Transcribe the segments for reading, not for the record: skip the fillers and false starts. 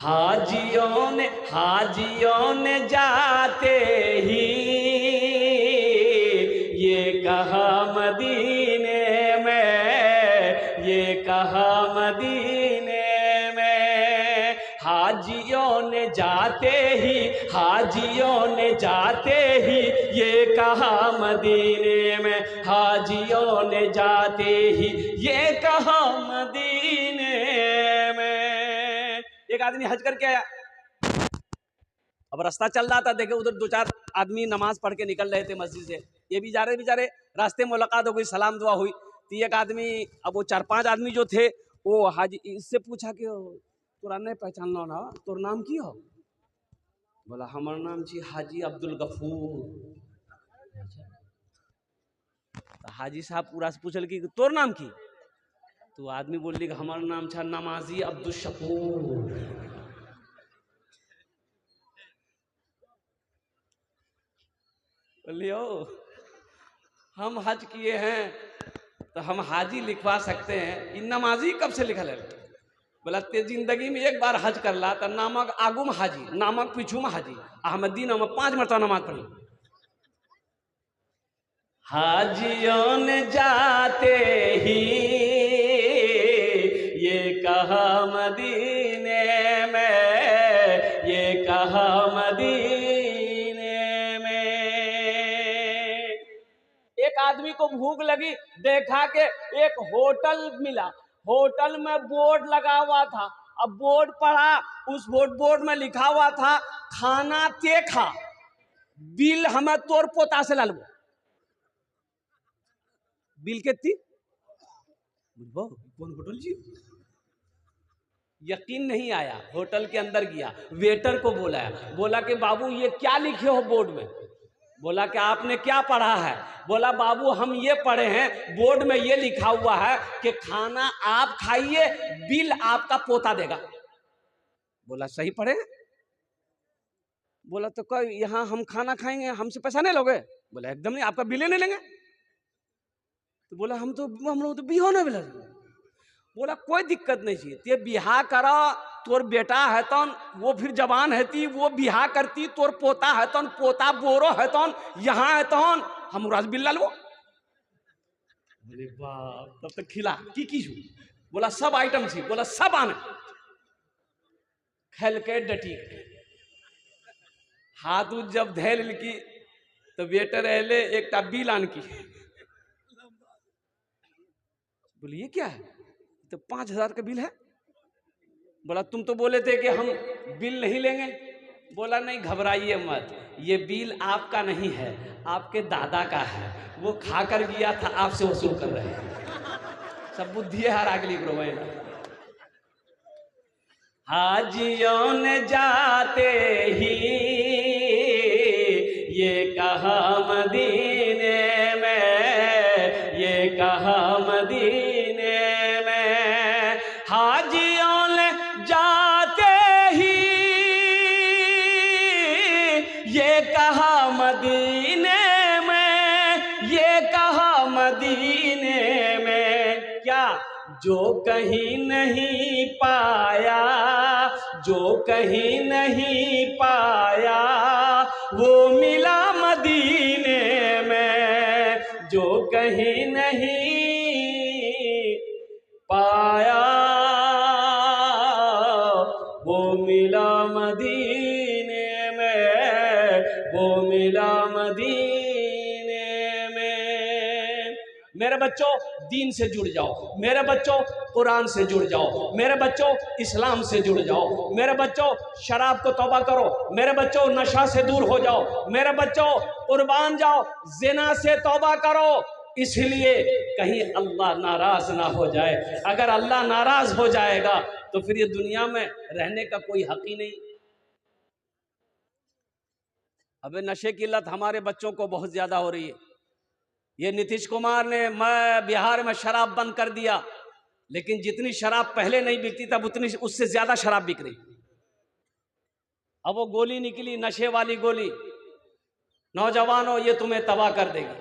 हाजियों ने जाते ही ये कहा मदीने में, ये कहा मदीने में। हाजियों ने जाते ही, हाजियों ने जाते ही ये कहा मदीने में, हाजियों ने जाते ही ये कहा मदीने में। एक आदमी हज करके आया, अब रास्ता चल रहा था, देखे उधर दो चार आदमी नमाज पढ़ के निकल रहे थे मस्जिद से, ये भी जा रहे बेचारे, रास्ते में मुलाकात हो गई, सलाम दुआ हुई। तो एक आदमी, अब वो चार पांच आदमी जो थे वो हाजी इससे पूछा कि तोरा नहीं पहचान लो ना, तोर नाम की हो? बोला हमारा नाम छी हाजी अब्दुल गफूर। तो हाजी साहब पूरा से पूछल कि तोर नाम की? तो आदमी बोल ली हमारा नाम था नमाजी अब्दुल शकूर। बोलियो हम हज किए हैं तो हम हाजी लिखवा सकते हैं, इन नमाजी कब से लिखल है? बोला ते जिंदगी में एक बार हज कर ला तो नामक आगुम हाजी, नामक पीछू में हाजी, अहमदी नाम 5 मरतबा नमाज पढ़ी। हाजियों ने जाते ही ये कहा मदीने में, ये कहा मदीने में। एक आदमी को भूख लगी, देखा कि एक होटल मिला, होटल में बोर्ड लगा हुआ था। अब बोर्ड पढ़ा, उस बोर्ड में लिखा हुआ था खाना ते खा, बिल हमें तोर पोता से लालबो। बिल कितनी? कौन होटल जी? यकीन नहीं आया, होटल के अंदर गया, वेटर को बुलाया, बोला कि बाबू ये क्या लिखे हो बोर्ड में? बोला कि आपने क्या पढ़ा है? बोला बाबू हम ये पढ़े हैं, बोर्ड में ये लिखा हुआ है कि खाना आप खाइए, बिल आपका पोता देगा। बोला सही पढ़े? बोला तो कोई यहाँ हम खाना खाएंगे, हमसे पैसा नहीं लोगे? बोला एकदम नहीं, आपका बिल नहीं लेंगे। तो बोला हम लोग तो बिहो नहीं मिला। बोला कोई दिक्कत नहीं चाहिए, ते बिहा करा, तोर बेटा है तन वो फिर जवान है ती, वो बिहा करती, तोर पोता है तन, पोता बोरो है तन, यहाँ है तन हम राज बिल्ला लो। बोले बाप, तब तक खिला की छू? बोला सब आइटम थी। बोला सब आने खेल के डटी, हाथ उठ जब धैल की तो वेटर एले एक बिल आन की। बोले ये क्या है? तो 5,000 का बिल है। बोला तुम तो बोले थे कि हम बिल नहीं लेंगे। बोला नहीं घबराइए मत, ये बिल आपका नहीं है, आपके दादा का है, वो खाकर गया था, आपसे वसूल कर रहे हैं। सब बुद्धि है हर अगली ग्रोह। हाजियों ने जाते ही ये कहा मदीने में, ये कहा मदीने में। हाजियों ने जाते ही ये कहा मदीने में, ये कहा मदीने में। क्या जो कहीं नहीं पाया, जो कहीं नहीं पाया वो मिला मदीने में, जो कहीं नहीं पाया वो मिला मदीने में, वो मिला मदीने में। मेरे बच्चों दीन से जुड़ जाओ, मेरे बच्चों कुरान से जुड़ जाओ, मेरे बच्चों इस्लाम से जुड़ जाओ, मेरे बच्चों शराब को तौबा करो, मेरे बच्चों नशा से दूर हो जाओ, मेरे बच्चों कुर्बान जाओ, जिना से तौबा करो, इसलिए कहीं अल्लाह नाराज ना हो जाए। अगर अल्लाह नाराज हो जाएगा तो फिर ये दुनिया में रहने का कोई हक ही नहीं। अबे नशे की लत हमारे बच्चों को बहुत ज्यादा हो रही है। ये नीतीश कुमार ने बिहार में शराब बंद कर दिया, लेकिन जितनी शराब पहले नहीं बिकती तब उतनी उससे ज्यादा शराब बिक रही। अब वो गोली निकली, नशे वाली गोली, नौजवानों ये तुम्हें तबाह कर देगी,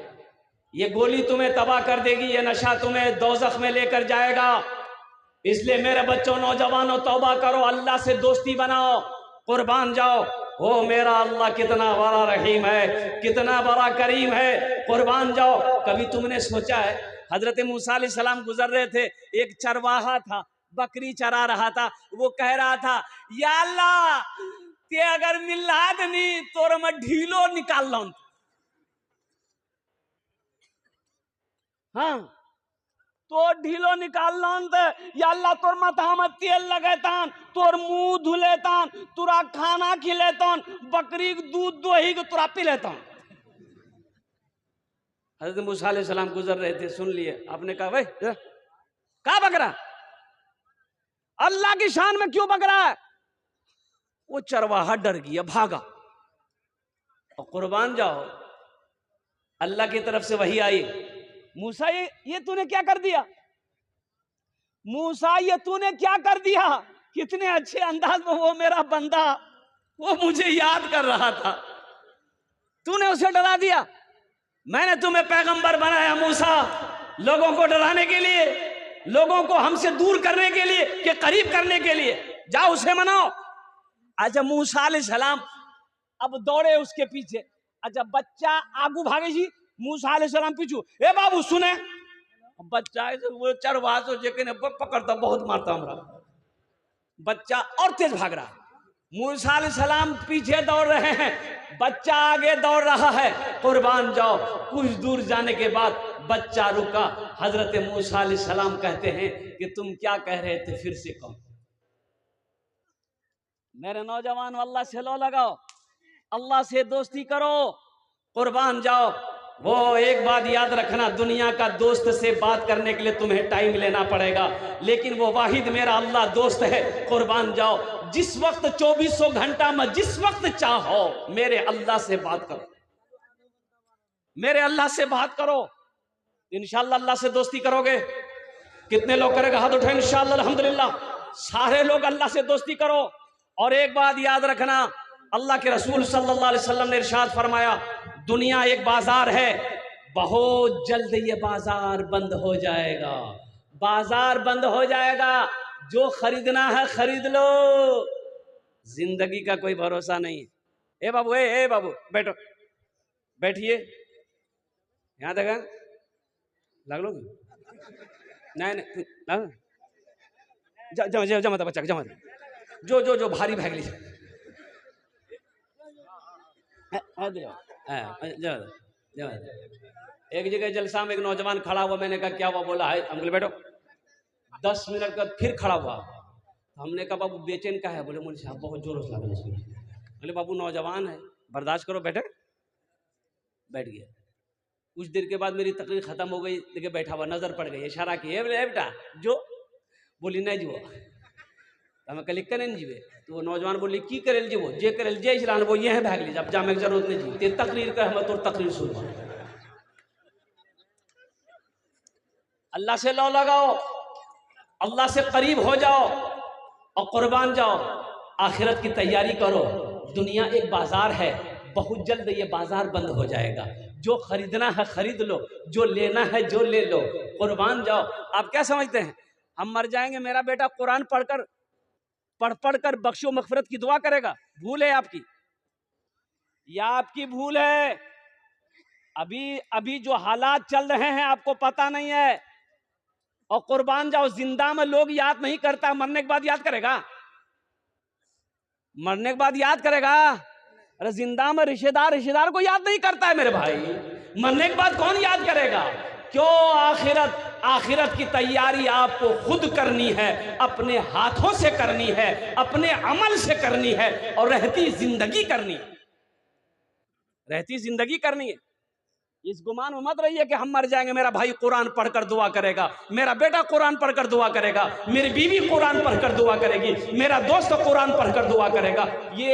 ये गोली तुम्हें तबाह कर देगी, ये नशा तुम्हें दोज़ख में लेकर जाएगा। इसलिए मेरे बच्चों, नौजवानों, तौबा करो, अल्लाह से दोस्ती बनाओ, कुर्बान जाओ। ओ मेरा अल्लाह कितना बड़ा रहीम है, कितना बड़ा करीम है, कुर्बान जाओ। कभी तुमने सोचा है, हजरत मूसा अलैहिस्सलाम गुजर रहे थे, एक चरवाहा था, बकरी चरा रहा था, वो कह रहा था, या अल्लाह ते अगर मिला दनी तोर मैं ढीलो निकाल लूं। हाँ, तो ढीलो निकाल लौन दे, या अल्लाह तोर माथा में तेल लगेतान, तोर मुंह धुलेतान, तुरा खाना खिलेतान, बकरी के दूध दोही के तुरा पी लेतान। हजरत मूसा अलैहिस्सलाम गुजर रहे थे, सुन लिए, आपने कहा भाई कहा बकरा, अल्लाह की शान में क्यों बकरा है? वो चरवाहा डर गया, भागा। और कुर्बान जाओ, अल्लाह की तरफ से वही आई, मूसा ये तूने क्या कर दिया? मूसा ये तूने क्या कर दिया? कितने अच्छे अंदाज में वो मेरा बंदा, वो मुझे याद कर रहा था, तूने उसे डरा दिया। मैंने तुम्हें पैगंबर बनाया मूसा, लोगों को डराने के लिए, लोगों को हमसे दूर करने के लिए, कि करीब करने के लिए। जाओ उसे मनाओ। अच्छा, मूसा अलैहिस्सलाम अब दौड़े उसके पीछे। अच्छा, बच्चा आगू भागे जी, मूसा अलैहिस्सलाम पीछू, ए बाबू सुने, बच्चा वो चरवाहा तो जेके पकड़ता बहुत मारता हमरा, बच्चा और तेज भाग रहा। मूसा अलैहिस्सलाम पीछे दौड़ रहे हैं, बच्चा आगे दौड़ रहा है। कुर्बान जाओ, कुछ दूर जाने के बाद बच्चा रुका। हजरत मूसा अलैहिस्सलाम कहते हैं कि तुम क्या कह रहे थे, फिर से कहो। मेरे नौजवान, अल्लाह से लो लगाओ, अल्लाह से दोस्ती करो, कुर्बान जाओ। वो एक बात याद रखना, दुनिया का दोस्त से बात करने के लिए तुम्हें टाइम लेना पड़ेगा, लेकिन वो वाहिद मेरा अल्लाह दोस्त है। कुर्बान जाओ, जिस वक्त 2400 घंटा में जिस वक्त चाहो मेरे अल्लाह से बात करो, मेरे अल्लाह से बात करो। इंशाअल्लाह अल्लाह से दोस्ती करोगे। कितने लोग करेगा हाथ उठाए इंशाअल्लाह। अल्हम्दुलिल्लाह, सारे लोग अल्लाह से दोस्ती करो। और एक बात याद रखना, अल्लाह के रसूल सल्लल्लाहु अलैहि वसल्लम ने इरशाद फरमाया, दुनिया एक बाजार है, बहुत जल्द ये बाजार बंद हो जाएगा, बाजार बंद हो जाएगा, जो खरीदना है खरीद लो, जिंदगी का कोई भरोसा नहीं। ए बाबू, ए बाबू बैठो, बैठिए, यहाँ देखा लग लो, नहीं जमा बच्चा जमा, जो जो जो भारी भाग लीजिए। एक जगह जलसा में एक नौजवान खड़ा हुआ, मैंने कहा क्या हुआ? बोला है, हम बोले बैठो। 10 मिनट बाद फिर खड़ा हुआ, हमने कहा बाबू बेचैन का है? बोले मुझे साहब बहुत जोर से लगा। बोले बाबू नौजवान है, बर्दाश्त करो, बैठे। बैठ गया। कुछ देर के बाद मेरी तकरीर खत्म हो गई, देखिए बैठा हुआ, नजर पड़ गई, इशारा किए, बोले बेटा जो, बोली नहीं जी वो, हमें कल करें जीवे। तो वो नौजवान बोली की करेल जी, वो जे करेल जे इसरान वो ये है भाग लीजिए, अब जामे की जरूरत नहीं जी, ते तकरीर कर, हम तो तकरीर सुन। अल्लाह से लो लगाओ, अल्लाह से करीब हो जाओ और कुर्बान जाओ, आखिरत की तैयारी करो। दुनिया एक बाजार है, बहुत जल्द ये बाजार बंद हो जाएगा, जो खरीदना है खरीद लो, जो लेना है जो ले लो, कुर्बान जाओ। आप क्या समझते हैं हम मर जाएंगे, मेरा बेटा कुरान पढ़ कर बख्शो मगफिरत की दुआ करेगा? भूल है आपकी, या आपकी भूल है? अभी जो हालात चल रहे हैं आपको पता नहीं है। और कुर्बान जाओ, जिंदा में लोग याद नहीं करता, मरने के बाद याद करेगा? मरने के बाद याद करेगा? अरे जिंदा में रिश्तेदार को याद नहीं करता है मेरे भाई, मरने के बाद कौन याद करेगा? क्यों? आखिरत की तैयारी आपको खुद करनी है, अपने हाथों से करनी है, अपने अमल से करनी है, और रहती जिंदगी करनी है। इस गुमान में मत रहिए कि हम मर जाएंगे, मेरा भाई कुरान पढ़कर दुआ करेगा, मेरा बेटा कुरान पढ़कर दुआ करेगा, मेरी बीवी कुरान पढ़कर दुआ करेगी, मेरा दोस्त कुरान पढ़कर दुआ करेगा। ये